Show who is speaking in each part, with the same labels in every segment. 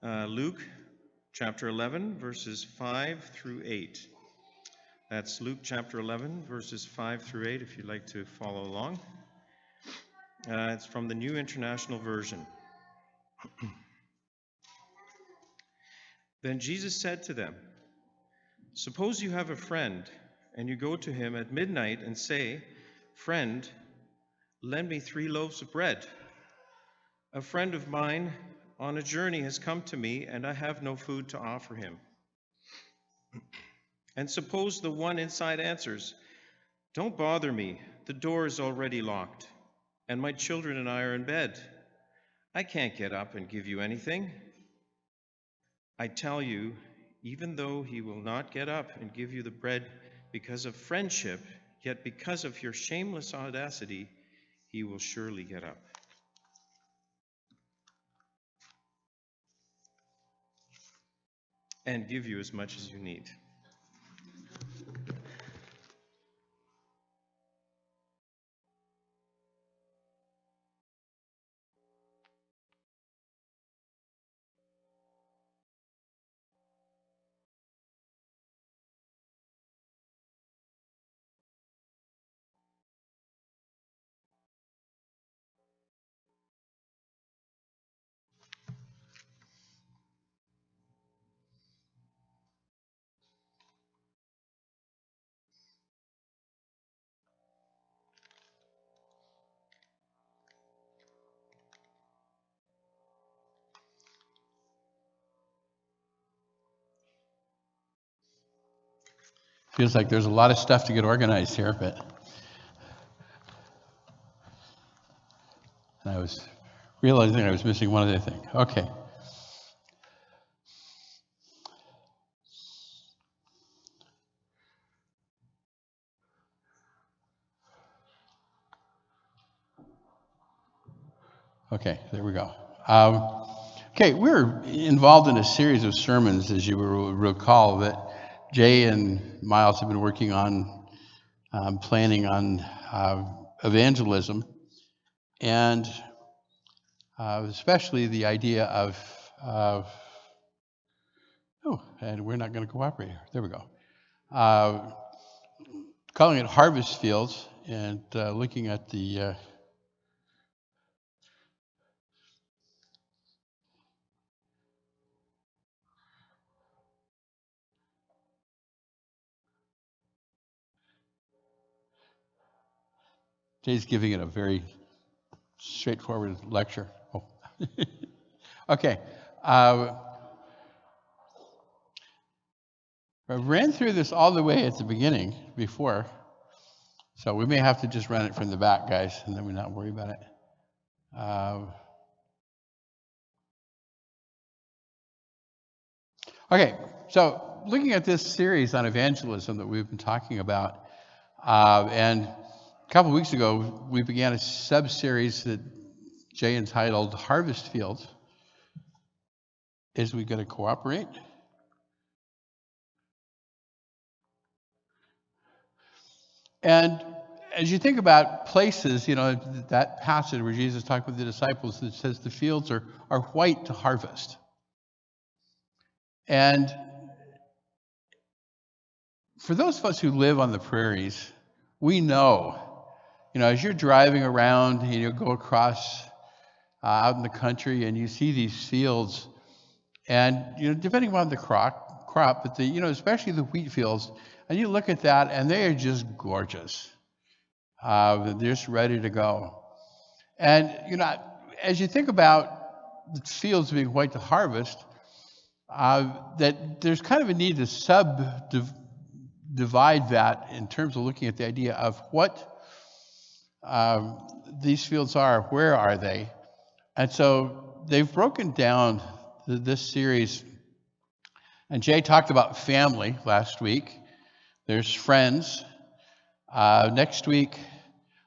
Speaker 1: Luke chapter 11, verses 5 through 8. That's Luke chapter 11, verses 5 through 8, if you'd like to follow along. It's from the New International Version. Then Jesus said to them, "Suppose you have a friend, and you go to him at midnight and say, 'Friend, lend me 3 loaves of bread. A friend of mine on a journey has come to me, and I have no food to offer him.' And suppose the one inside answers, 'Don't bother me, the door is already locked, and my children and I are in bed. I can't get up and give you anything.' I tell you, even though he will not get up and give you the bread because of friendship, yet because of your shameless audacity, he will surely get up and give you as much as you need."
Speaker 2: Feels like there's a lot of stuff to get organized here, but I was realizing I was missing one other thing. Okay. Okay, there we go. Okay, we're involved in a series of sermons, as you will recall, that Jay and Miles have been working on, planning on evangelism, and especially the idea of and we're not going to cooperate here. There we go. Calling it harvest fields and looking at the Jay's giving it a very straightforward lecture. Oh. Okay. I ran through this all the way at the beginning before, so we may have to just run it from the back, guys, and then we not worry about it. Okay, so looking at this series on evangelism that we've been talking about, and a couple of weeks ago, we began a sub-series that Jay entitled Harvest Fields. Is we going to cooperate? And as you think about places, you know, that passage where Jesus talked with the disciples that says the fields are white to harvest. And for those of us who live on the prairies, we know, you know, as you're driving around and you go across out in the country and you see these fields, and, you know, depending upon the crop, but the, you know, especially the wheat fields, and you look at that and they are just gorgeous. They're just ready to go. And, you know, as you think about the fields being white to harvest, that there's kind of a need to divide that in terms of looking at the idea of what these fields are, where are they? And so they've broken down this series, and Jay talked about family last week. There's friends. Next week,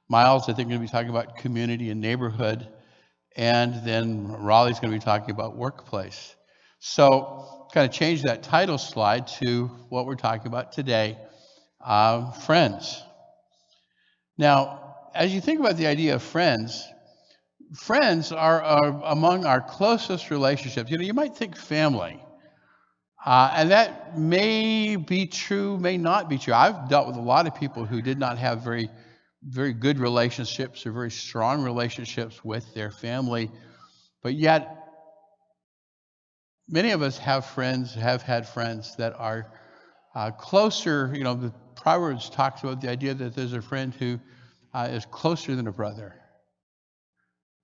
Speaker 2: Miles, I think, going to be talking about community and neighborhood, and then Raleigh's going to be talking about workplace. So kind of change that title slide to what we're talking about today, friends. Now, as you think about the idea of friends, friends are among our closest relationships. You might think family, and that may be true, may not be true. I've dealt with a lot of people who did not have very good relationships or very strong relationships with their family, but yet many of us have had friends that are closer. The Proverbs talks about the idea that there's a friend who is closer than a brother.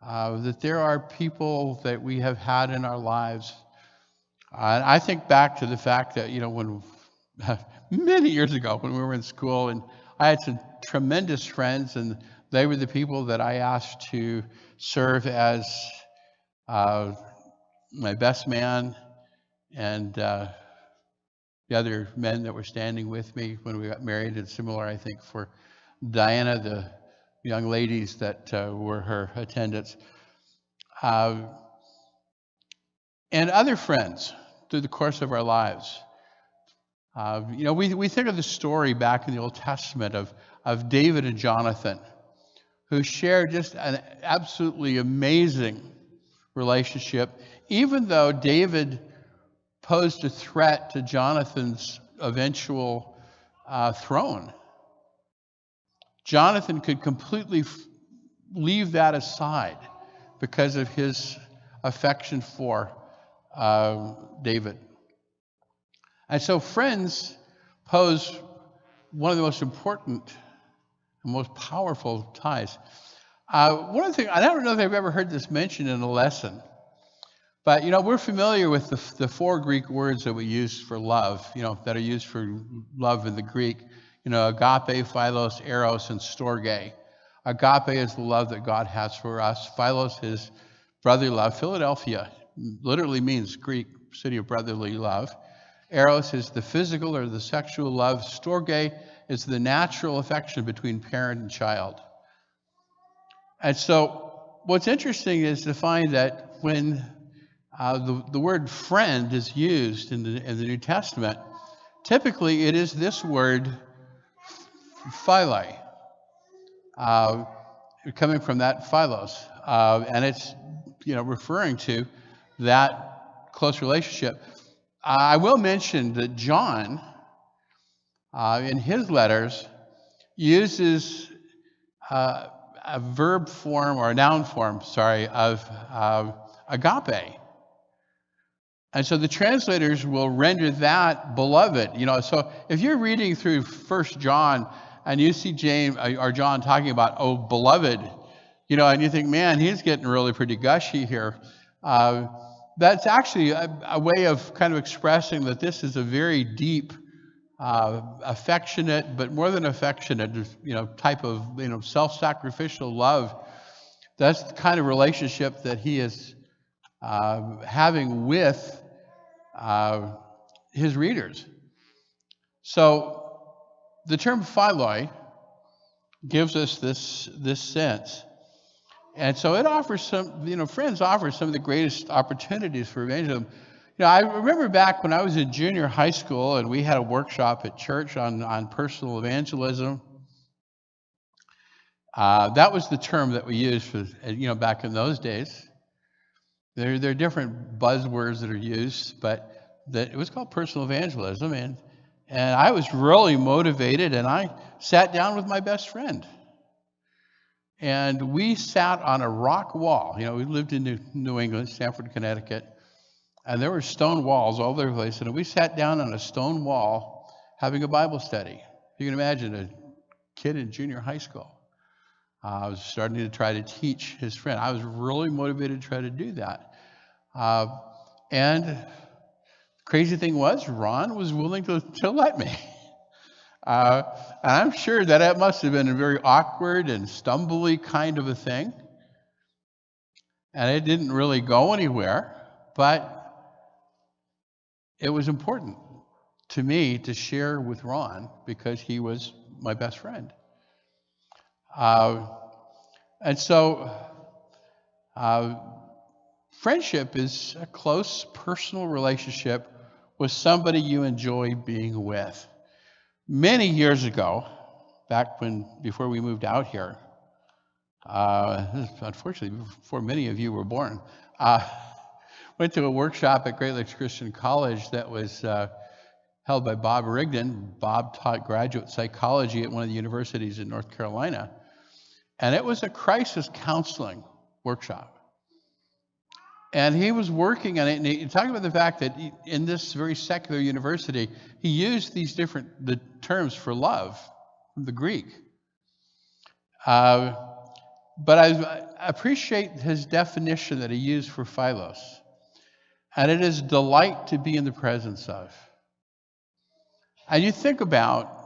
Speaker 2: That there are people that we have had in our lives. And I think back to the fact that, when many years ago when we were in school, and I had some tremendous friends, and they were the people that I asked to serve as my best man and the other men that were standing with me when we got married. And similar, I think, for Diana, the young ladies that were her attendants. And other friends through the course of our lives. We think of the story back in the Old Testament of David and Jonathan, who shared just an absolutely amazing relationship, even though David posed a threat to Jonathan's eventual throne. Jonathan could completely leave that aside because of his affection for David. And so friends pose one of the most important and most powerful ties. One of the things, I don't know if I've ever heard this mentioned in a lesson, but we're familiar with the four Greek words that we use for love, that are used for love in the Greek. Agape, philos, eros, and storge. Agape is the love that God has for us. Philos is brotherly love. Philadelphia literally means Greek city of brotherly love. Eros is the physical or the sexual love. Storge is the natural affection between parent and child. And so what's interesting is to find that when the word friend is used in the New Testament, typically it is this word, philai, coming from that philos. And it's referring to that close relationship. I will mention that John, in his letters, uses a verb form or a noun form, of agape. And so the translators will render that beloved. So if you're reading through 1 John and you see James or John talking about, oh, beloved, and you think, man, he's getting really pretty gushy here. That's actually a way of kind of expressing that this is a very deep, affectionate, but more than affectionate, type of, self-sacrificial love. That's the kind of relationship that he is having with his readers. So the term philoi gives us this sense. And so it offers friends offer some of the greatest opportunities for evangelism. I remember back when I was in junior high school and we had a workshop at church on personal evangelism. That was the term that we used for, back in those days. There are different buzzwords that are used, but it was called personal evangelism. And I was really motivated, and I sat down with my best friend. And we sat on a rock wall. We lived in New England, Stamford, Connecticut. And there were stone walls all over the place. And we sat down on a stone wall having a Bible study. You can imagine a kid in junior high school. I was starting to try to teach his friend. I was really motivated to try to do that. And the crazy thing was, Ron was willing to let me. And I'm sure that it must have been a very awkward and stumbly kind of a thing. And it didn't really go anywhere, but it was important to me to share with Ron because he was my best friend. And so friendship is a close personal relationship with somebody you enjoy being with. Many years ago, before we moved out here, Unfortunately, before many of you were born. Uh, Went to a workshop at Great Lakes Christian College that was held by Bob Rigdon. Bob taught graduate psychology at one of the universities in North Carolina. And it was a crisis counseling workshop. And he was working on it, and he talked about the fact that in this very secular university, he used these the terms for love from the Greek. But I appreciate his definition that he used for philos. And it is delight to be in the presence of. And you think about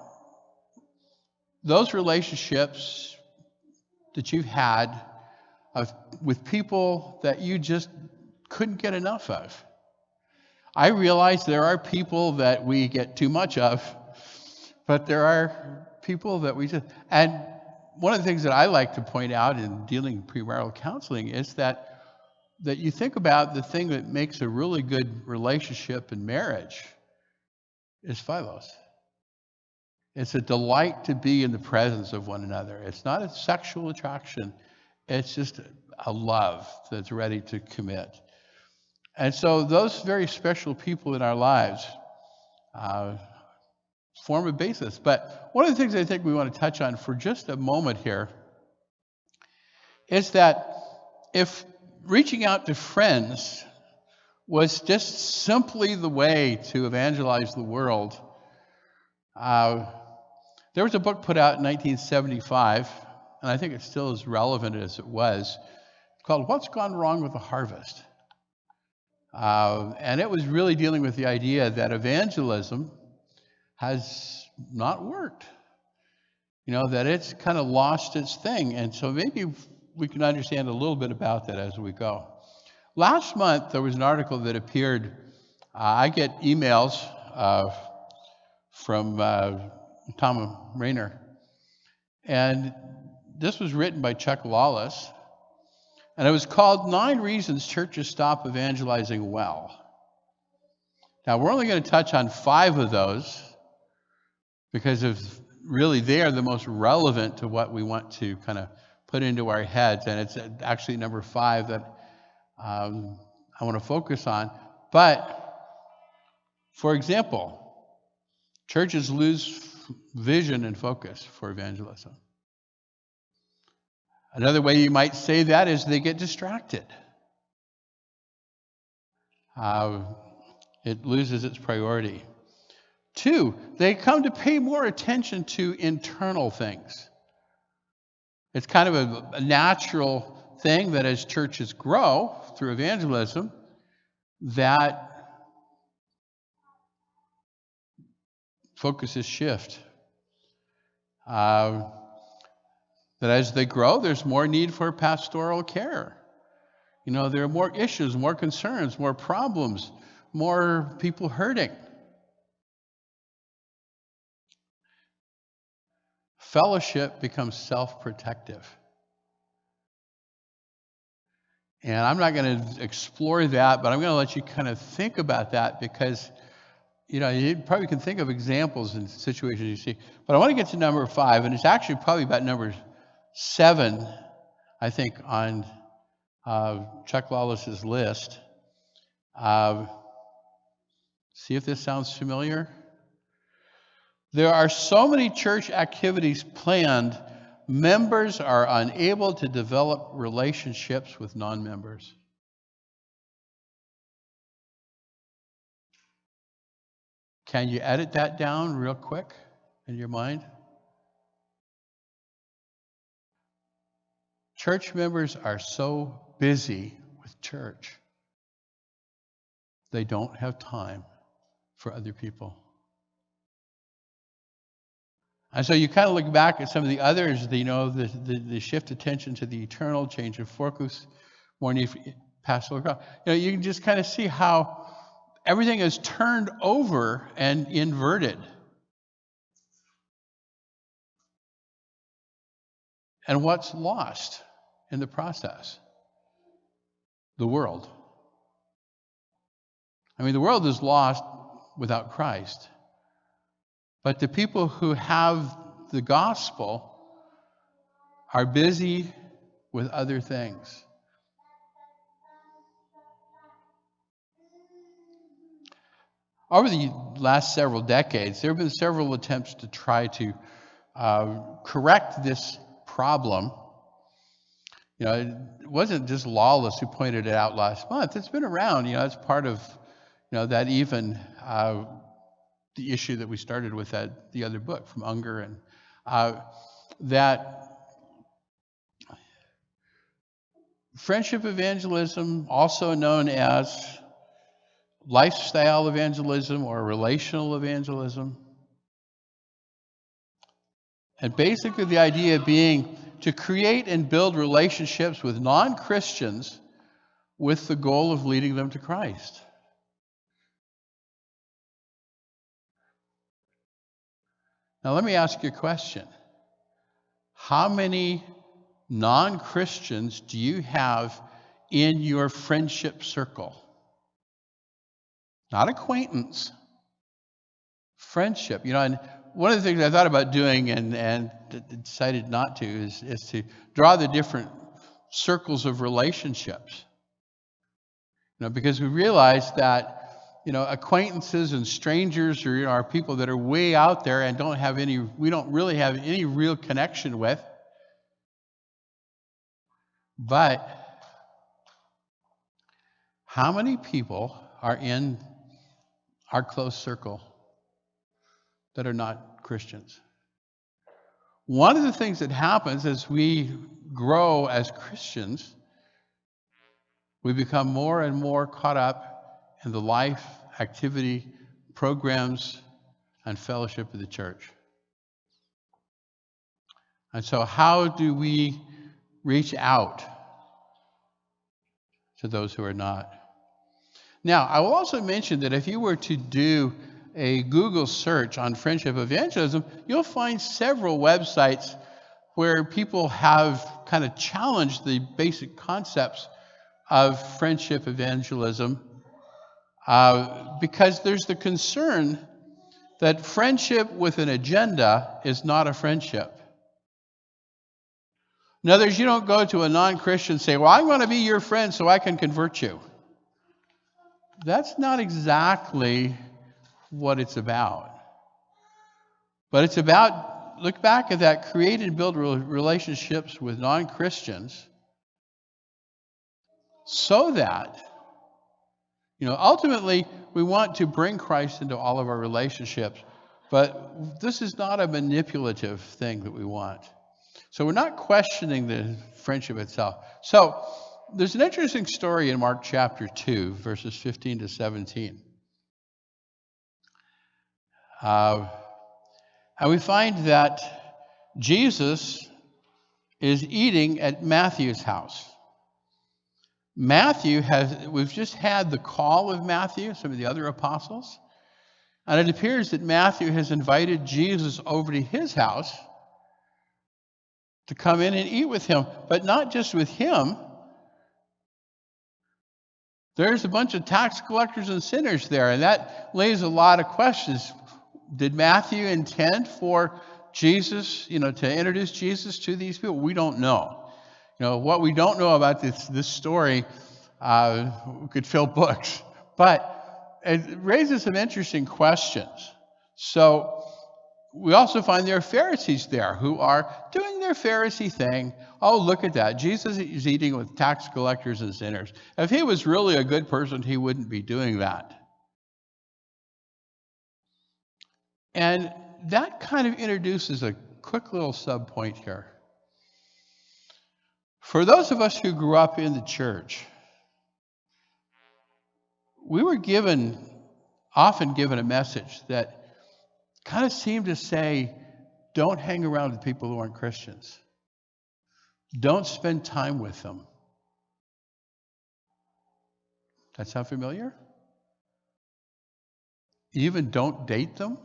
Speaker 2: those relationships that you've had with people that you just couldn't get enough of. I realize there are people that we get too much of, but there are people that we just, and one of the things that I like to point out in dealing premarital counseling is that you think about the thing that makes a really good relationship in marriage is philos. It's a delight to be in the presence of one another. It's not a sexual attraction. It's just a love that's ready to commit. And so those very special people in our lives form a basis. But one of the things I think we want to touch on for just a moment here is that if reaching out to friends was just simply the way to evangelize the world, there was a book put out in 1975, and I think it's still as relevant as it was, called What's Gone Wrong with the Harvest? And it was really dealing with the idea that evangelism has not worked. That it's kind of lost its thing. And so maybe we can understand a little bit about that as we go. Last month, there was an article that appeared. I get emails from Tom Rainer. And this was written by Chuck Lawless. And it was called 9 Reasons Churches Stop Evangelizing Well. Now, we're only going to touch on 5 of those because really they are the most relevant to what we want to kind of put into our heads. And it's actually number 5 that I want to focus on. But, for example, churches lose vision and focus for evangelism. Another way you might say that is they get distracted. It loses its priority. 2, they come to pay more attention to internal things. It's kind of a natural thing that as churches grow through evangelism, that focuses shift. That as they grow, there's more need for pastoral care. There are more issues, more concerns, more problems, more people hurting. Fellowship becomes self-protective. And I'm not going to explore that, but I'm going to let you kind of think about that because, you probably can think of examples in situations you see. But I want to get to number 5, and it's actually probably about number 7, I think, on Chuck Lawless's list. See if this sounds familiar. There are so many church activities planned, members are unable to develop relationships with non-members. Can you edit that down real quick in your mind? Church members are so busy with church, they don't have time for other people. And so you kind of look back at some of the others, the shift attention to the eternal, change of focus, more need for pastoral. You can just kind of see how everything is turned over and inverted. And what's lost in the process? The world. The world is lost without Christ. But the people who have the gospel are busy with other things. Over the last several decades, there have been several attempts to try to correct this problem. You know, it wasn't just Lawless who pointed it out last month. It's been around. You know, it's part of, you know, that even the issue that we started with the other book from Unger, and that friendship evangelism, also known as lifestyle evangelism or relational evangelism, and basically the idea being to create and build relationships with non-Christians with the goal of leading them to Christ. Now let me ask you a question. How many non-Christians do you have in your friendship circle? Not acquaintance, friendship. You know, and one of the things I thought about doing and decided not to is to draw the different circles of relationships. You know, because we realize that, you know, acquaintances and strangers are, you know, are people that are way out there and we don't really have any real connection with. But how many people are in our close circle that are not Christians? One of the things that happens as we grow as Christians, we become more and more caught up in the life, activity, programs, and fellowship of the church. And so how do we reach out to those who are not? Now, I will also mention that if you were to do a Google search on friendship evangelism, you'll find several websites where people have kind of challenged the basic concepts of friendship evangelism because there's the concern that friendship with an agenda is not a friendship. In other words, you don't go to a non-Christian and say, well, I want to be your friend so I can convert you. That's not exactly what it's about. But it's about, look back at that, create and build relationships with non-Christians so that, you know, ultimately we want to bring Christ into all of our relationships, but this is not a manipulative thing that we want. So we're not questioning the friendship itself. So there's an interesting story in Mark chapter 2, verses 15 to 17. And we find that Jesus is eating at Matthew's house. We've just had the call of Matthew, some of the other apostles, and it appears that Matthew has invited Jesus over to his house to come in and eat with him, but not just with him. There's a bunch of tax collectors and sinners there, and that lays a lot of questions. Did Matthew intend for Jesus, you know, to introduce Jesus to these people? We don't know. You know, what we don't know about this story could fill books, but it raises some interesting questions. So we also find there are Pharisees there who are doing their Pharisee thing. Oh, look at that. Jesus is eating with tax collectors and sinners. If he was really a good person, he wouldn't be doing that. And that kind of introduces a quick little sub-point here. For those of us who grew up in the church, we were often given a message that kind of seemed to say, don't hang around with people who aren't Christians. Don't spend time with them. That sound familiar? Even don't date them.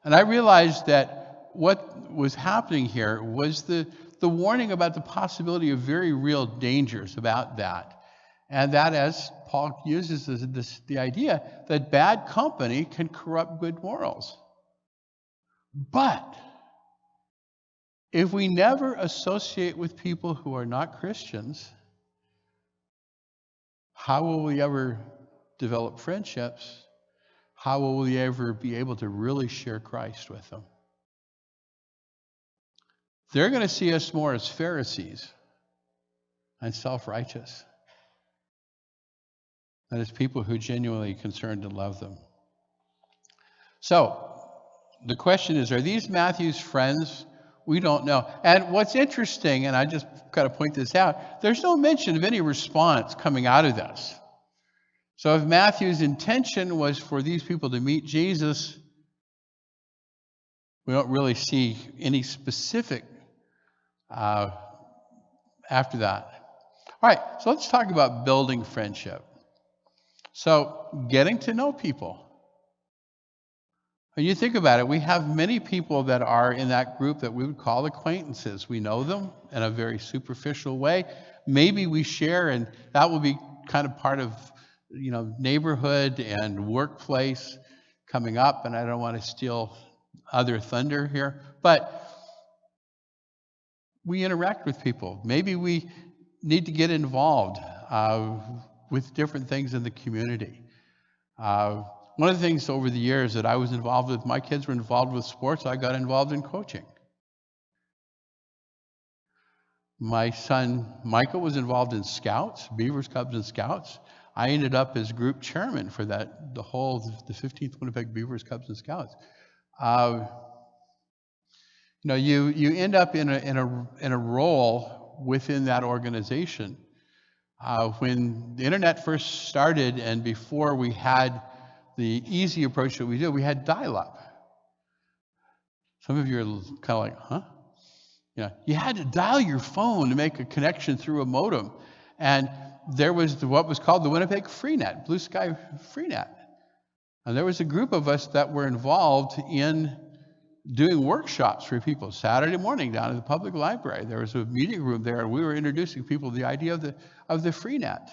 Speaker 2: And I realized that what was happening here was the warning about the possibility of very real dangers about that. And that, as Paul uses the idea that bad company can corrupt good morals. But If we never associate with people who are not Christians, how will we ever develop friendships? How will we ever be able to really share Christ with them? They're going to see us more as Pharisees and self-righteous than as people who genuinely concerned and love them. So, the question is, are these Matthew's friends? We don't know. And what's interesting, and I just got to point this out, there's no mention of any response coming out of this. So if Matthew's intention was for these people to meet Jesus, we don't really see any specific after that. All right, so let's talk about building friendship. So getting to know people. When you think about it, we have many people that are in that group that we would call acquaintances. We know them in a very superficial way. Maybe we share, and that will be kind of part of, neighborhood and workplace coming up, and I don't want to steal other thunder here, but we interact with people. Maybe we need to get involved with different things in the community. One of the things over the years that I was involved with, my kids were involved with sports, I got involved in coaching. My son Michael was involved in Scouts, Beavers, Cubs, and Scouts. I ended up as group chairman for the 15th Winnipeg Beavers, Cubs, and Scouts. You end up in a role within that organization. When the internet first started, and before we had the easy approach that we did, we had dial-up. Some of you are kind of like, huh? You had to dial your phone to make a connection through a modem. And there was what was called the Winnipeg Freenet, Blue Sky Freenet. And there was a group of us that were involved in doing workshops for people. Saturday morning down at the public library, there was a meeting room there, and we were introducing people to the idea of the Freenet.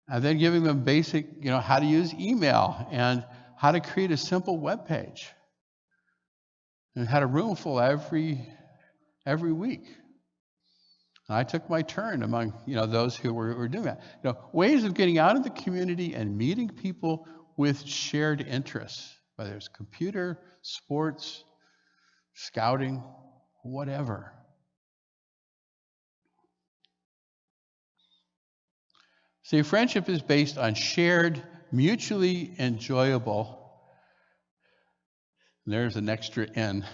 Speaker 2: And then giving them basic, how to use email and how to create a simple web page. And had a room full every week. And I took my turn among, those who were doing that. Ways of getting out of the community and meeting people with shared interests, whether it's computer, sports, scouting, whatever. See, friendship is based on shared, mutually enjoyable, there's an extra N,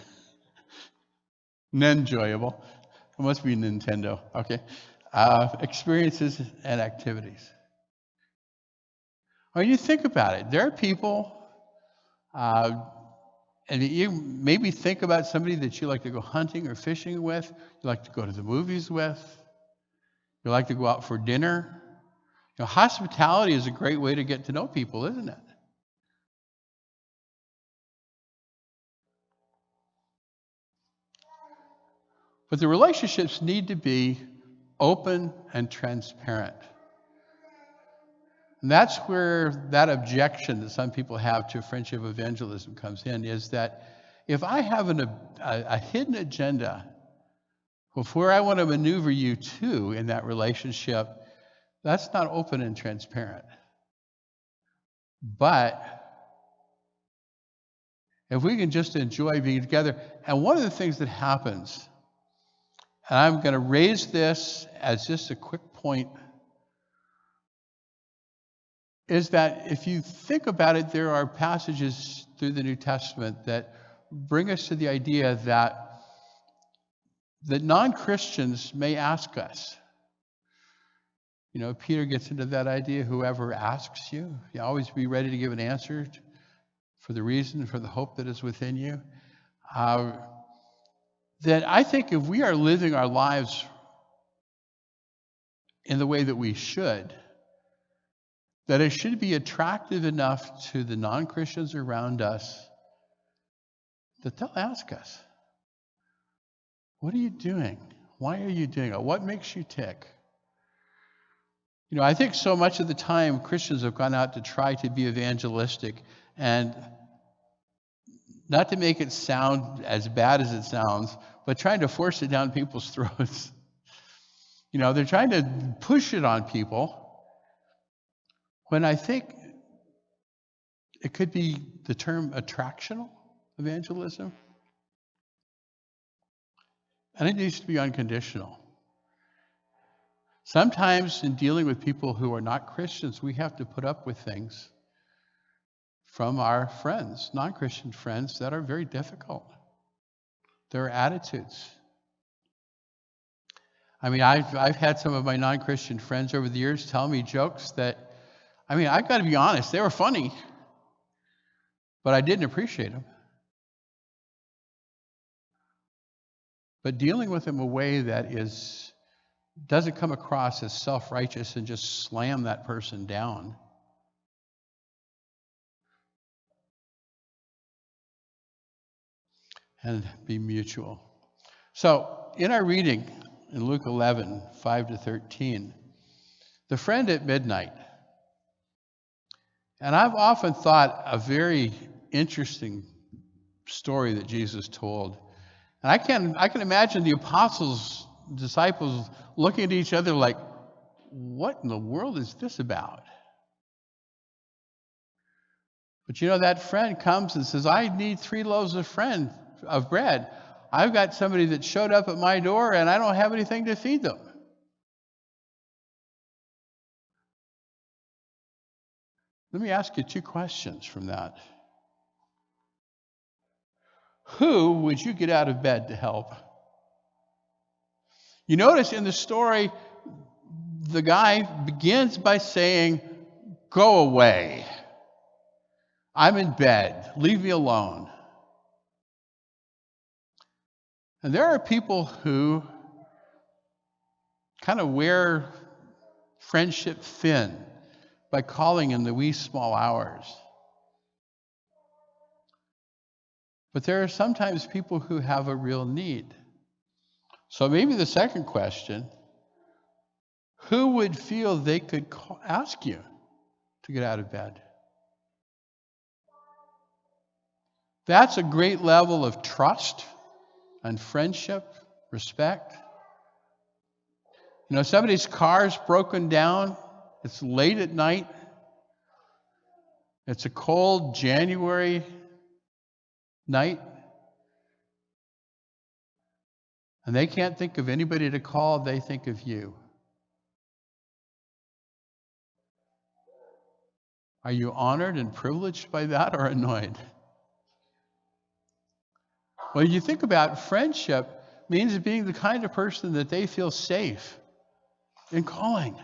Speaker 2: enjoyable. It must be Nintendo, okay. Experiences and activities. When you think about it, there are people, and you maybe think about somebody that you like to go hunting or fishing with, you like to go to the movies with, you like to go out for dinner. Hospitality is a great way to get to know people, isn't it? But the relationships need to be open and transparent. And that's where that objection that some people have to friendship evangelism comes in, is that if I have a hidden agenda of where I want to maneuver you to in that relationship, that's not open and transparent. But if we can just enjoy being together, and one of the things that happens, and I'm going to raise this as just a quick point, is that if you think about it, there are passages through the New Testament that bring us to the idea that non-Christians may ask us. Peter gets into that idea, whoever asks you, you always be ready to give an answer for the reason, for the hope that is within you. That I think if we are living our lives in the way that we should, that it should be attractive enough to the non-Christians around us that they'll ask us, what are you doing? Why are you doing it? What makes you tick? I think so much of the time Christians have gone out to try to be evangelistic, and not to make it sound as bad as it sounds, but trying to force it down people's throats. They're trying to push it on people when I think it could be the term attractional evangelism. And it needs to be unconditional. Sometimes in dealing with people who are not Christians, we have to put up with things from our friends, non-Christian friends, that are very difficult. Their attitudes. I've had some of my non-Christian friends over the years tell me jokes that, I've got to be honest, they were funny, but I didn't appreciate them. But dealing with them in a way that doesn't come across as self-righteous and just slam that person down. And be mutual. So, in our reading in Luke 11, 5-13, the friend at midnight. And I've often thought a very interesting story that Jesus told. And I can imagine the disciples looking at each other like, what in the world is this about? But that friend comes and says, I need 3 loaves of bread. I've got somebody that showed up at my door and I don't have anything to feed them. Let me ask you 2 questions from that. Who would you get out of bed to help? You notice in the story, the guy begins by saying, go away. I'm in bed. Leave me alone. And there are people who kind of wear friendship thin by calling in the wee small hours. But there are sometimes people who have a real need. So maybe the second question, who would feel they could ask you to get out of bed? That's a great level of trust and friendship, respect. Somebody's car's broken down. It's late at night. It's a cold January night. And they can't think of anybody to call. They think of you. Are you honored and privileged by that or annoyed? Well, you think about friendship means being the kind of person that they feel safe in calling.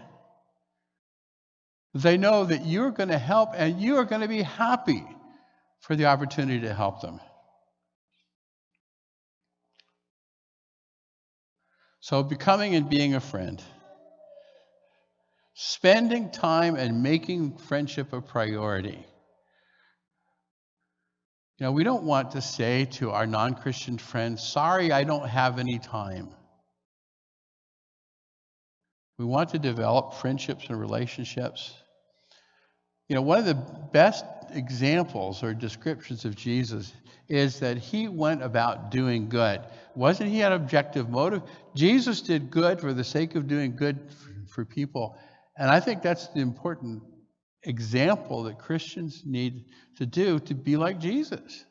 Speaker 2: They know that you're going to help and you are going to be happy for the opportunity to help them. So becoming and being a friend. Spending time and making friendship a priority. We don't want to say to our non-Christian friends, sorry, I don't have any time. We want to develop friendships and relationships. One of the best examples or descriptions of Jesus is that he went about doing good. Wasn't he an objective motive? Jesus did good for the sake of doing good for people. And I think that's the important example that Christians need to do to be like Jesus.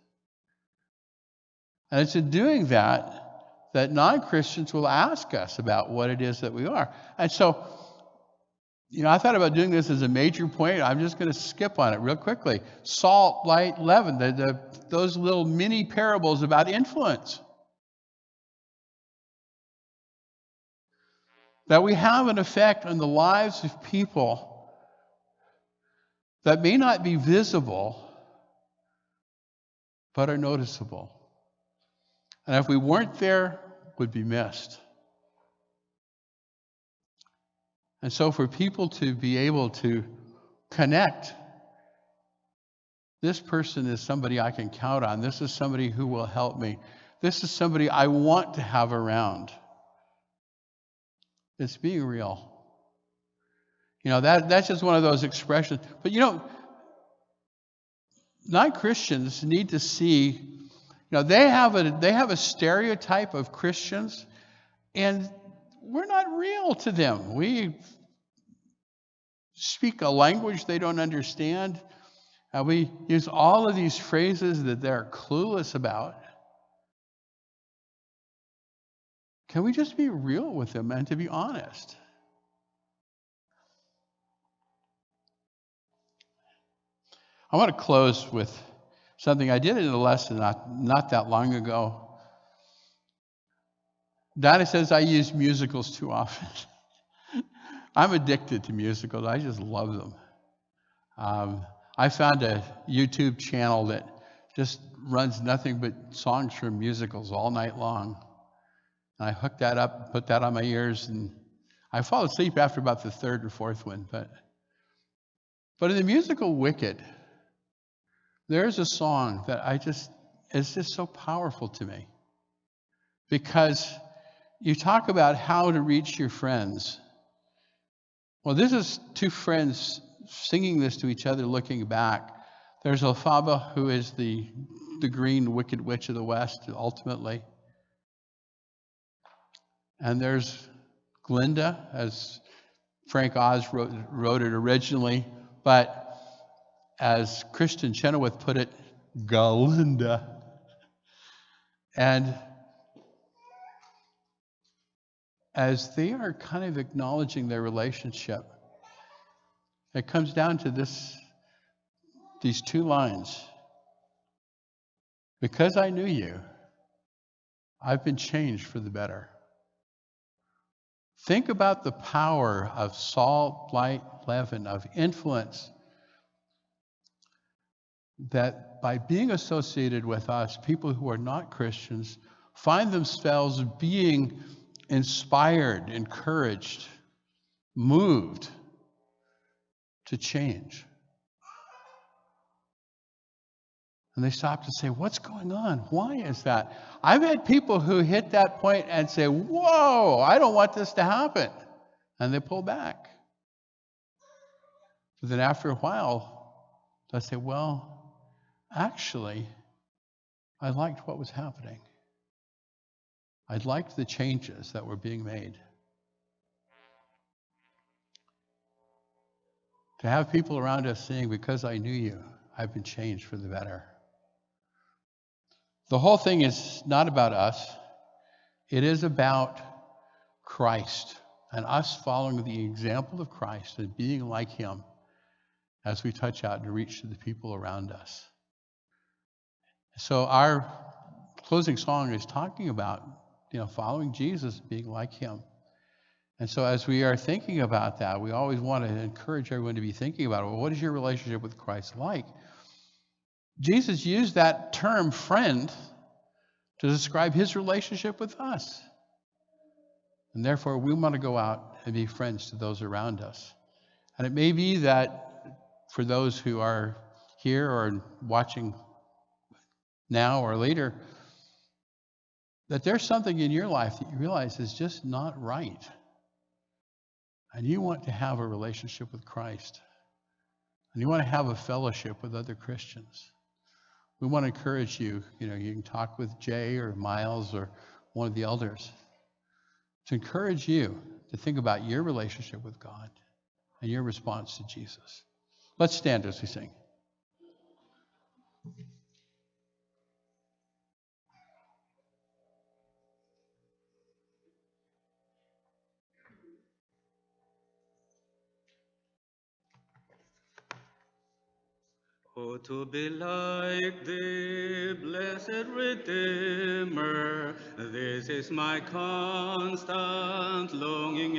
Speaker 2: And it's in doing that non-Christians will ask us about what it is that we are. And so, I thought about doing this as a major point. I'm just going to skip on it real quickly. Salt, light, leaven, those little mini parables about influence. That we have an effect on the lives of people that may not be visible, but are noticeable. And if we weren't there, would be missed. And so for people to be able to connect, this person is somebody I can count on. This is somebody who will help me. This is somebody I want to have around. It's being real. That's just one of those expressions. But non-Christians need to see, They have a stereotype of Christians, and we're not real to them. We speak a language they don't understand. We use all of these phrases that they're clueless about. Can we just be real with them and to be honest? I want to close with something I did in a lesson not that long ago. Donna says I use musicals too often. I'm addicted to musicals. I just love them. I found a YouTube channel that just runs nothing but songs from musicals all night long. And I hooked that up, put that on my ears, and I fall asleep after about the third or fourth one. But in the musical Wicked, there's a song that it's just so powerful to me. Because you talk about how to reach your friends. Well, this is two friends singing this to each other, looking back. There's Elphaba, who is the green wicked witch of the West, ultimately. And there's Glinda, as Frank Oz wrote it originally, but as Christian Chenoweth put it, Galinda. And as they are kind of acknowledging their relationship, it comes down to these two lines. Because I knew you, I've been changed for the better. Think about the power of salt, light, leaven, of influence, that by being associated with us, people who are not Christians find themselves being inspired, encouraged, moved to change. And they stop to say, what's going on? Why is that? I've had people who hit that point and say, whoa, I don't want this to happen. And they pull back. But then after a while, they'll say, well, actually, I liked what was happening. I liked the changes that were being made. To have people around us saying, because I knew you, I've been changed for the better. The whole thing is not about us. It is about Christ and us following the example of Christ and being like him as we touch out and reach to the people around us. So our closing song is talking about, following Jesus, being like him. And so as we are thinking about that, we always want to encourage everyone to be thinking about, well, what is your relationship with Christ like? Jesus used that term friend to describe his relationship with us. And therefore, we want to go out and be friends to those around us. And it may be that for those who are here or watching now or later, that there's something in your life that you realize is just not right. And you want to have a relationship with Christ. And you want to have a fellowship with other Christians. We want to encourage you, you can talk with Jay or Miles or one of the elders, to encourage you to think about your relationship with God and your response to Jesus. Let's stand as we sing.
Speaker 3: Oh, to be like thee, blessed Redeemer, this is my constant longing.